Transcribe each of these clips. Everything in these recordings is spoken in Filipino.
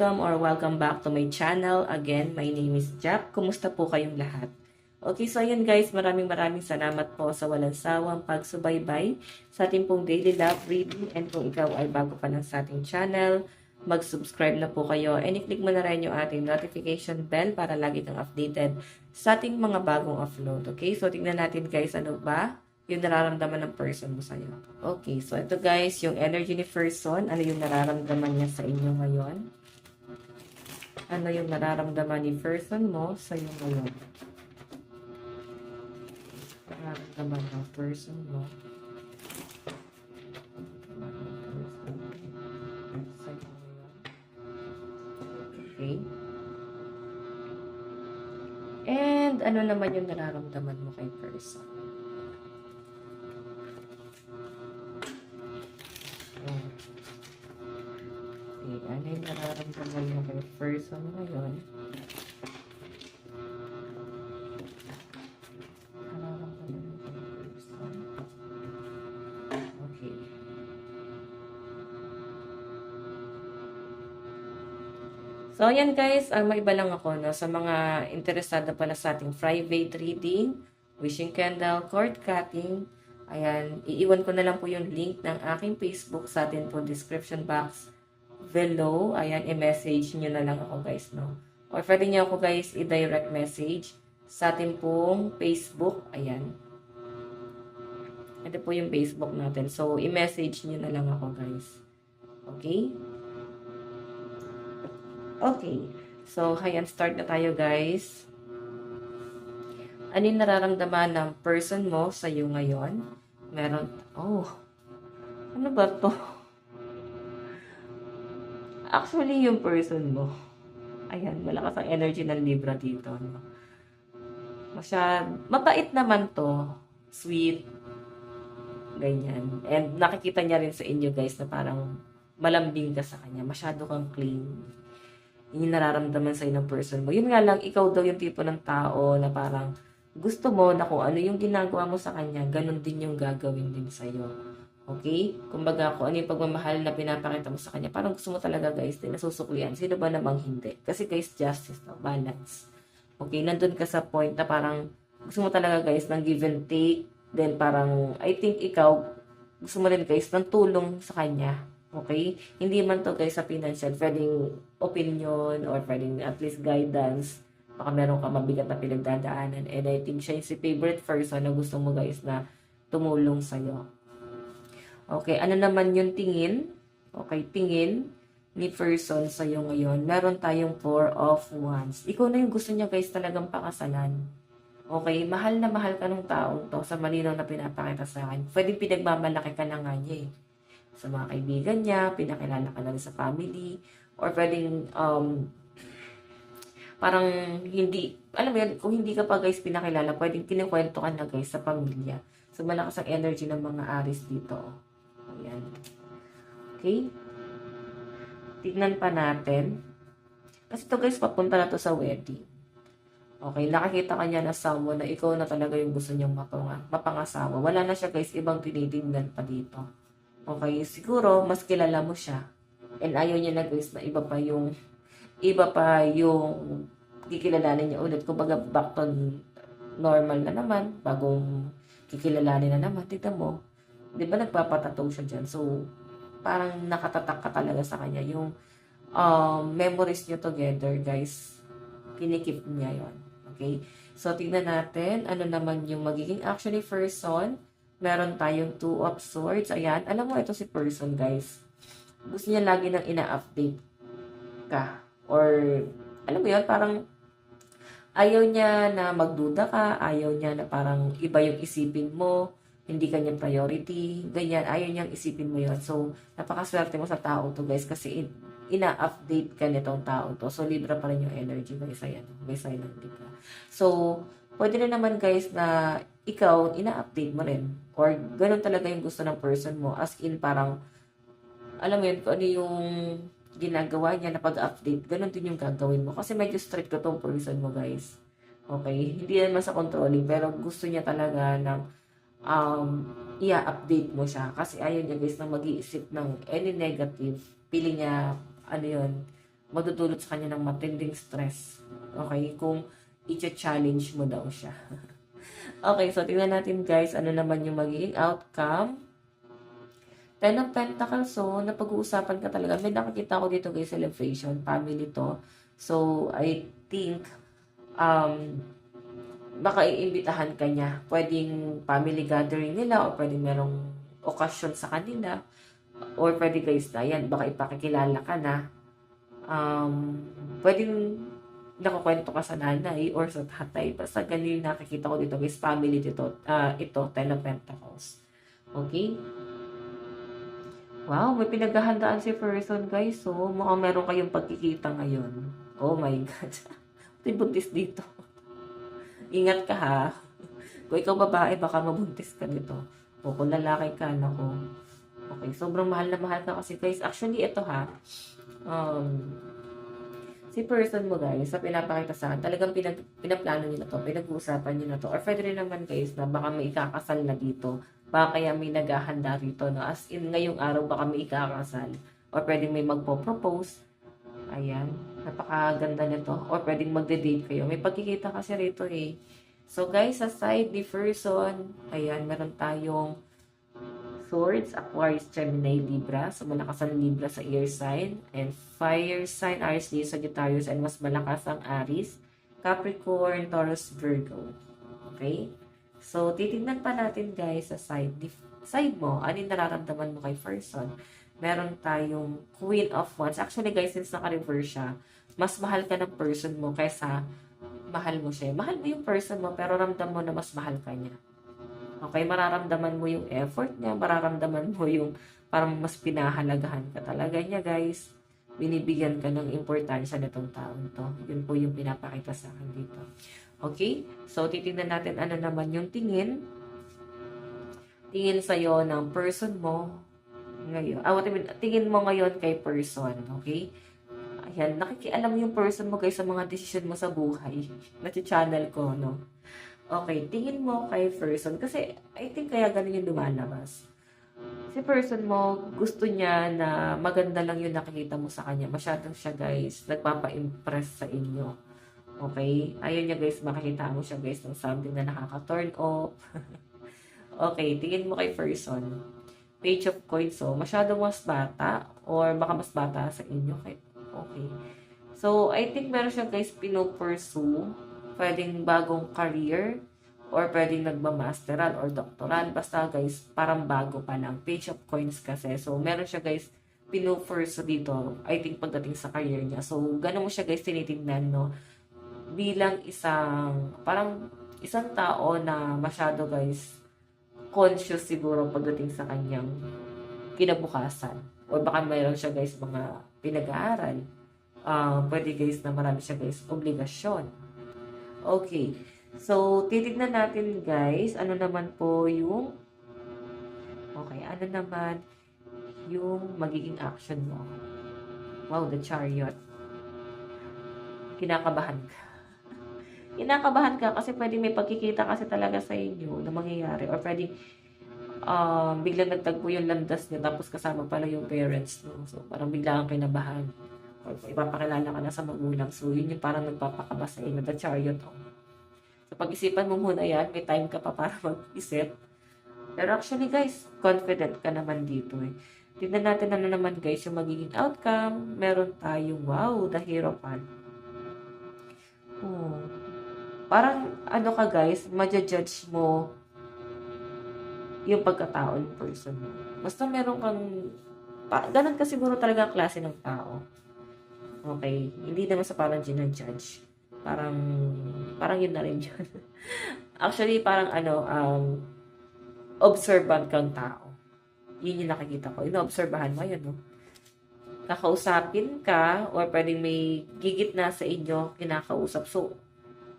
welcome back to my channel. Again, my name is Jap. Kumusta po kayong lahat? Okay, so ayun guys, maraming salamat po sa walang sawang pagsubaybay sa ating pong daily love reading. And kung ikaw ay bago pa lang sa ating channel, mag-subscribe na po kayo and i-click mo na rin yung ating notification bell para lagi kang updated sa ating mga bagong upload. Okay, so tingnan natin guys, ano ba yung nararamdaman ng person mo sa'yo. Okay, so ito guys, yung energy ni person, ano yung nararamdaman niya sa inyo ngayon? Ano yung nararamdaman ni person mo sa iyo ngayon? Nararamdaman ng person mo. Okay. And ano naman yung nararamdaman mo kay person? Okay, ano yung nararamdaman mo kay person ngayon? Nararamdaman mo kay person? Okay. So, ayan guys, may iba lang ako, no? Sa mga interesado pala sa ating private reading, wishing candle, cord cutting, ayan, iiwan ko na lang po yung link ng aking Facebook sa atin po description box below. Ayan, i-message nyo na lang ako guys, no? Or pwede nyo ako guys i-direct message sa atin pong Facebook. Ayan. Ito po yung Facebook natin. So, i-message nyo na lang ako guys. Okay? Okay. So, ayan, start na tayo guys. Ano yung nararamdaman ng person mo sa iyo ngayon? Meron, ano ba to? Actually, yung person mo, ayan, malakas ang energy ng Libra dito. No? Mabait naman to. Sweet. Ganyan. And nakikita niya rin sa inyo guys na parang malambing ka sa kanya. Masyado kang clean. Yun yung nararamdaman sa'yo ng person mo. Yun nga lang, ikaw daw yung tipo ng tao na parang gusto mo na kung ano yung ginagawa mo sa kanya, ganun din yung gagawin din sa'yo. Okay? Kumbaga, kung ano yung pagmamahal na pinapakita mo sa kanya, parang gusto mo talaga guys, din nasusuklian. Sino ba namang hindi? Kasi guys, justice, no? Balance. Okay? Nandun ka sa point na parang gusto mo talaga guys ng give and take. Then parang, I think ikaw, gusto mo rin guys ng tulong sa kanya. Okay? Hindi man to guys sa financial, pwedeng opinion or pwedeng at least guidance. Baka meron ka mabigat na pinagdadaanan. And I think siya yung si favorite person na gusto mo guys na tumulong sa'yo. Okay, ano naman yung tingin? Okay, tingin ni person sa'yo ngayon. Meron tayong 4 of Wands. Ikaw na yung gusto niya guys talagang pakasalan. Okay, mahal na mahal ka ng taong to sa malinaw na pinapakita sa akin. Pwedeng pinagmamalaki ka na nga niya eh. Sa mga kaibigan niya, pinakilala ka na rin sa family, or pwedeng, parang hindi, alam mo yan, kung hindi ka pa guys pinakilala, pwedeng kinikwento ka na guys sa pamilya. So, malakas ang energy ng mga Aries dito. Ayan. Okay? Tignan pa natin. Kasi to guys, papunta na to sa wedding. Okay, nakakita ka niya na someone na ikaw na talaga yung gusto niyang mapangasawa. Wala na siya guys, ibang tinitingnan pa dito. Okay, siguro mas kilala mo siya. And ayaw niya na guys na iba pa yung kikilalanin niya ulit. Kumbaga back to normal na naman, bagong kikilalanin na naman. Tignan mo, di ba nagpapatato siya dyan? So, parang nakatatak ka talaga sa kanya. Yung memories niyo together guys, kinikip niya yon. Okay, so tignan natin, ano naman yung magiging action ni person. Meron tayong 2 of swords. Ayan. Alam mo, ito si person, guys. Gusto niya lagi nang ina-update ka. Or, alam mo yun, parang ayaw niya na magduda ka. Ayaw niya na parang iba yung isipin mo. Hindi kanya priority. Ganyan. Ayaw niyang isipin mo yun. So, napakaswerte mo sa tao to, guys. Kasi ina-update ka nitong tao to. So, Libra pa rin yung energy, guys. Ayan. Guys, ay ng Libra. So, pwede na naman, guys, na ikaw, ina-update mo rin. Or, ganun talaga yung gusto ng person mo. As in, parang, alam mo yun, kung ano yung ginagawa niya na pag-update, ganun din yung gagawin mo. Kasi medyo strict ko tong person mo, guys. Okay? Hindi naman sa controlling, pero gusto niya talaga ng i-update mo siya. Kasi ayaw niya, guys, na mag-iisip ng any negative. Pili niya, ano yun, madudulot sa kanya ng matinding stress. Okay? Kung i-challenge mo daw siya. Okay, so tingnan natin guys, ano naman yung magiging outcome. Ten of Pentacles, so napag-uusapan ka talaga. May nakikita ko dito guys, celebration, family to. So, I think, baka iimbitahan ka niya. Pwedeng family gathering nila o pwedeng merong okasyon sa kanila. Or pwede guys na yan, baka ipakikilala ka na. Pwedeng nakukwento ka sa nanay or sa tatay. Basta ganun yung nakikita ko dito guys, family dito. Ito, Ten of Pentacles. Okay? Wow, may pinaghahandaan si person guys. So, mukhang meron kayong pagkikita ngayon. Oh my God. May buntis dito. Ingat ka ha. Kung ikaw babae, baka mabuntis ka dito. O kung lalaki ka, nako. Okay, sobrang mahal na mahal ka kasi guys. Actually, ito ha. Si person mo guys, sa pinapakita sa akin, talagang pinaplano nyo na to, pinag-uusapan nyo na to. Or pwede rin naman guys na baka may ikakasal na dito. Baka kaya may naghahanda rito. No? As in, ngayong araw baka may ikakasal. Or pwedeng may magpo-propose. Ayan. Napakaganda nito. Or pwedeng magde-date kayo. May pagkikita kasi rito eh. So guys, aside the person, ayan, meron tayong Swords, Aquarius, Gemini, Libra. So, malakas ang Libra sa air sign. And fire sign, Aries, Leo, Sagittarius. And mas malakas ang Aries, Capricorn, Taurus, Virgo. Okay? So, titignan pa natin guys sa side mo. Ano yung nararamdaman mo kay person? Meron tayong Queen of Wands. Actually guys, since naka-reverse siya, mas mahal ka ng person mo kaysa mahal mo siya. Mahal mo yung person mo, pero ramdam mo na mas mahal ka niya. Okay, mararamdaman mo yung effort niya, mararamdaman mo yung parang mas pinahalagahan ka talaga niya, guys. Binibigyan ka ng importansya nitong taong to. Yun po yung pinapakita sa akin dito. Okay? So, titingnan natin ano naman yung tingin. Tingin sa'yo ng person mo ngayon. Tingin mo ngayon kay person. Okay? Ayan, nakikialam yung person mo guys sa mga decision mo sa buhay. Nati-channel ko, no? Okay, tingin mo kay person. Kasi, I think kaya ganun yung lumalabas. Si person mo, gusto niya na maganda lang yung nakikita mo sa kanya. Masyadong siya, guys, nagpapa-impress sa inyo. Okay? Ayaw niya, guys, makikita mo siya, guys, ng something na nakaka-turn off. Okay, tingin mo kay person. Page of Coins, so, masyadong mas bata or baka mas bata sa inyo. Okay. So, I think meron siya, guys, pino-pursue. Pwedeng bagong career or pwedeng nagmamasteral or doctoral. Basta guys, parang bago pa lang. Page of Coins kasi. So, meron siya guys, pino-pursue dito. I think pagdating sa career niya. So, ganun mo siya guys tinitingnan, no? Bilang parang isang tao na masyado guys, conscious siguro pagdating sa kanyang kinabukasan. O baka mayroon siya guys mga pinag-aaral. Pwede guys na marami siya guys obligasyon. Okay. So, titignan natin guys, ano naman po yung ano naman yung magiging action mo. Wow, the Chariot. Kinakabahan ka. Kinakabahan ka kasi pwedeng may pagkikita kasi talaga sa inyo na mangyayari or pwedeng biglang nagtagpo yung landas niya tapos kasama pala yung parents mo. So, parang bigla kang kinabahan. Or ipapakilala ka na sa magulang. So, yun yung parang nagpapakaba sa inyo, the Chariot. So, pag-isipan mo muna yan. May time ka pa para mag-isip. Pero actually, guys, confident ka naman dito eh. Tignan natin ano naman, guys, yung magiging outcome. Meron tayong, wow, the Hierophant. Parang, ano ka, guys, ma-judge mo yung pagkatao ng person mo. Basta meron kang, ganun ka siguro talaga ang klase ng tao. Okay, hindi naman sa parang ginajudge. Parang yun na rin yun. Actually, parang observant kang tao. Yun yung nakikita ko. Ino-obserbahan mo yun, no? Kakausapin ka, or pwedeng may gigit na sa inyo, kinakausap. So,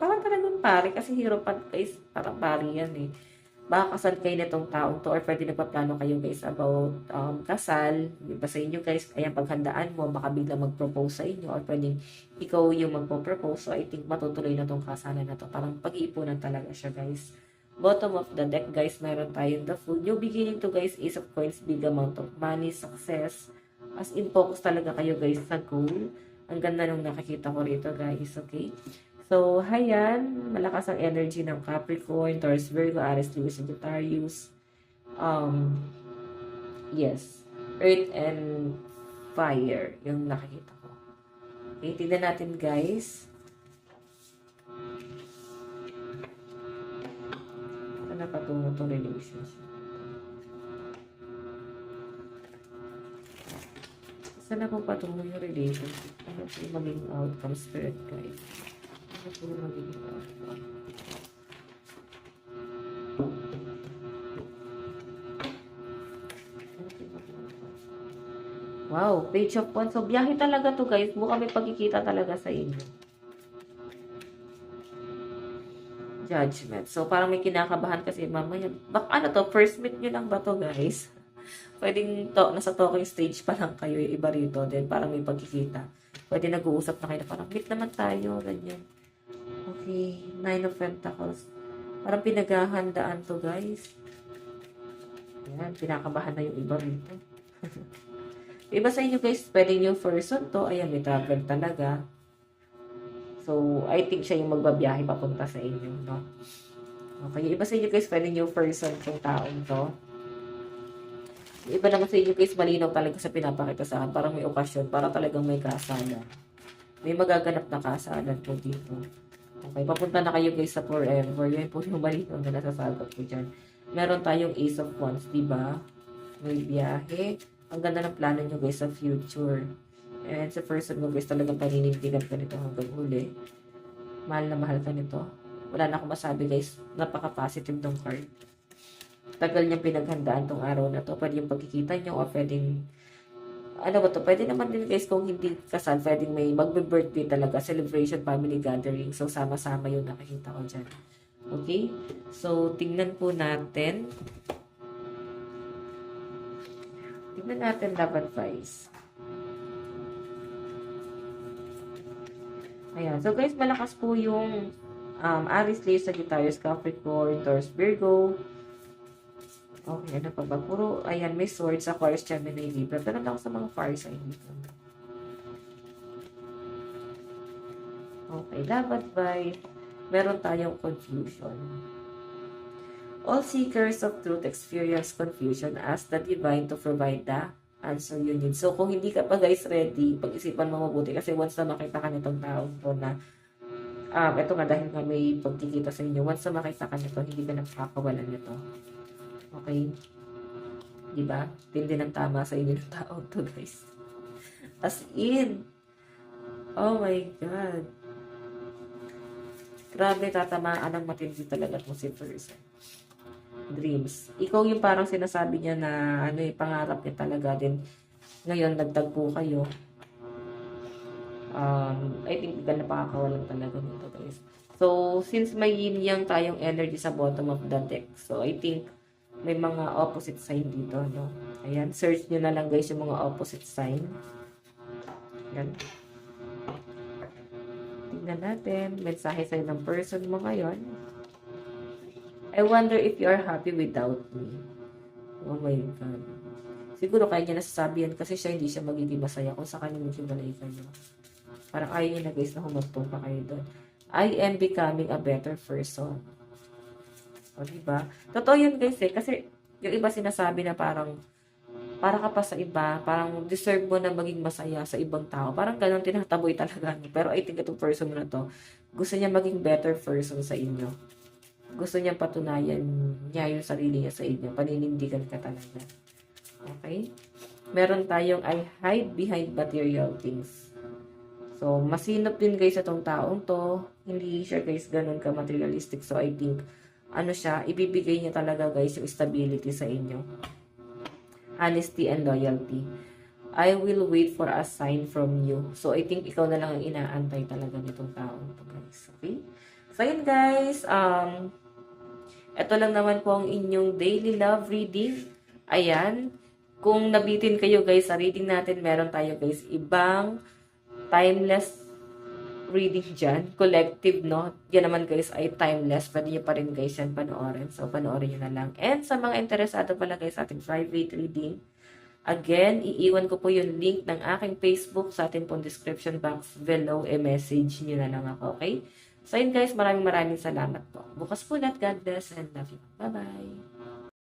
parang talagang pare, kasi Hierophant guys, parang pare yan eh. Baka kasal kayo nitong taong to or pwede nagpaplano kayo guys about kasal. Diba sa inyo guys, ayan paghandaan mo, baka biglang mag-propose sa inyo or pwedeng ikaw yung magpo-propose. So I think matutuloy na tong kasalan na to. Parang pag-iipunan talaga siya guys. Bottom of the deck guys, meron tayong the Fool. New beginning to guys, Ace of Coins, big amount of money, success. As in focus talaga kayo guys sa goal. Ang ganda nung nakikita ko rito, guys. Okay? So, hayan. Malakas ang energy ng Capricorn, Taurus, Virgo, Aries, Leo, Sagittarius. Yes. Earth and fire yung nakikita ko. Okay, tignan natin, guys. Saan na patungo itong relationship? Saan na po patungo yung relationship? Ano po yung maging outcome, spirit guide? Ano po yung maging outcome? Wow, page of wands. So, biyahe talaga to, guys. Mukha may pagkikita talaga sa inyo. Judgment. So, parang may kinakabahan kasi mamaya. Ano to? First meet nyo lang ba to, guys? Pwedeng nasa talking stage pa lang kayo, yung iba rito. Then, parang may pagkikita. Pwede nag-uusap na kayo na parang meet naman tayo, ganyan. Okay, Nine of Pentacles. Parang pinaghahandaan to, guys. Ayan, pinakabahan na yung iba rito. Iba sa inyo, guys, pwedeng yung person to. Ayan, may travel talaga. So, I think siya yung magbabiyahe papunta sa inyo, no? Okay, iba sa inyo, guys, pwedeng yung person yung taong to. Iba naman sa inyo, guys, malinaw talaga sa pinapakita sa akin. Parang may okasyon, para talagang may kasalan. May magaganap na kasalan po dito. Okay, papunta na kayo, guys, sa forever. Yan po yung malinaw na nasasagot ko dyan. Meron tayong Ace of Wands, diba? May biyahe. Ang ganda ng plano nyo, guys, sa future. And sa person mo, guys, talagang paninindigan ka nito hanggang huli. Mahal na mahal ka nito. Wala na akong masabi, guys. Napaka-positive ng card. Tagal niyang pinaghandaan tong araw na to. Pwede yung pagkikita niyo o pwedeng ano ba to? Pwede naman din, guys, kung hindi kasal, pwedeng may magbe-birthday talaga, celebration, family gathering. So, sama-sama yung nakikita ko dyan. Okay? So, tingnan po natin. Tingnan natin love advice. Ayan. So, guys, malakas po yung Aries, Leo, Sagittarius, Capricorn, Taurus, Virgo. Okay, ano pa ba? Puro, ayan, may swords, Aquarius, Gemini, Libra. Pero lang sa mga fire sign dito. Okay, love advice. Meron tayong confusion. All seekers of truth experience confusion. Ask the divine to provide the answer you need. So, kung hindi ka pa, guys, ready, pag-isipan mo mabuti. Kasi once na makita ka nitong taon to na ito nga dahil nga may pagkikita sa inyo, once na makita ka nito, hindi ka nakakawalan nito. Okay? Diba? Tindi ng tama sa inyo ng tao to, guys. As in. Oh my God. Grabe, tatamaan ang matindi talaga itong si person. Dreams. Ikaw yung parang sinasabi niya na pangarap niya talaga din. Ngayon, nagtagpo kayo. I think hindi ka napakakawalan talaga nito, guys. So, since may yin-yang tayong energy sa bottom of the deck, so I think may mga opposite sign dito, no? Ayan, search nyo na lang, guys, yung mga opposite sign. Ayan. Tingnan natin, mensahe sa'yo ng person mo ngayon. I wonder if you are happy without me. Oh my God. Siguro kaya niya nasasabi yan kasi hindi siya magiging masaya kung sa kanya maghiwalay kayo. Parang ayaw niya na, guys, na humagtong pa kayo doon. I am becoming a better person. O, diba? Totoo yun, guys, eh. Kasi yung iba sinasabi na parang para ka pa sa iba, parang deserve mo na maging masaya sa ibang tao. Parang ganun, tinataboy talaga. Pero I think itong person na to, gusto niya maging better person sa inyo. Gusto niya patunayan niya yung sarili niya sa inyo. Paninindigan ka talaga. Okay? Meron tayong I hide behind material things. So, masinop din, guys, itong taong to. Hindi siya, guys, ganun ka materialistic. So, I think ibibigay niya talaga, guys, yung stability sa inyo. Honesty and loyalty. I will wait for a sign from you. So, I think ikaw na lang ang inaantay talaga nitong taong to, guys. Okay? So, yun, guys. Ito lang naman po ang inyong daily love reading. Ayan. Kung nabitin kayo, guys, sa reading natin, meron tayo, guys, ibang timeless reading dyan. Collective, no? Yan naman, guys, ay timeless. Pwede nyo pa rin, guys, yan panoorin. So, panoorin nyo na lang. And sa mga interesado pala, guys, sa ating private reading, Again, iiwan ko po yung link ng aking Facebook sa atin pong description box below. Message nyo na lang ako, okay? So yun guys, maraming salamat po. Bukas po lahat. God bless and love you. Bye-bye!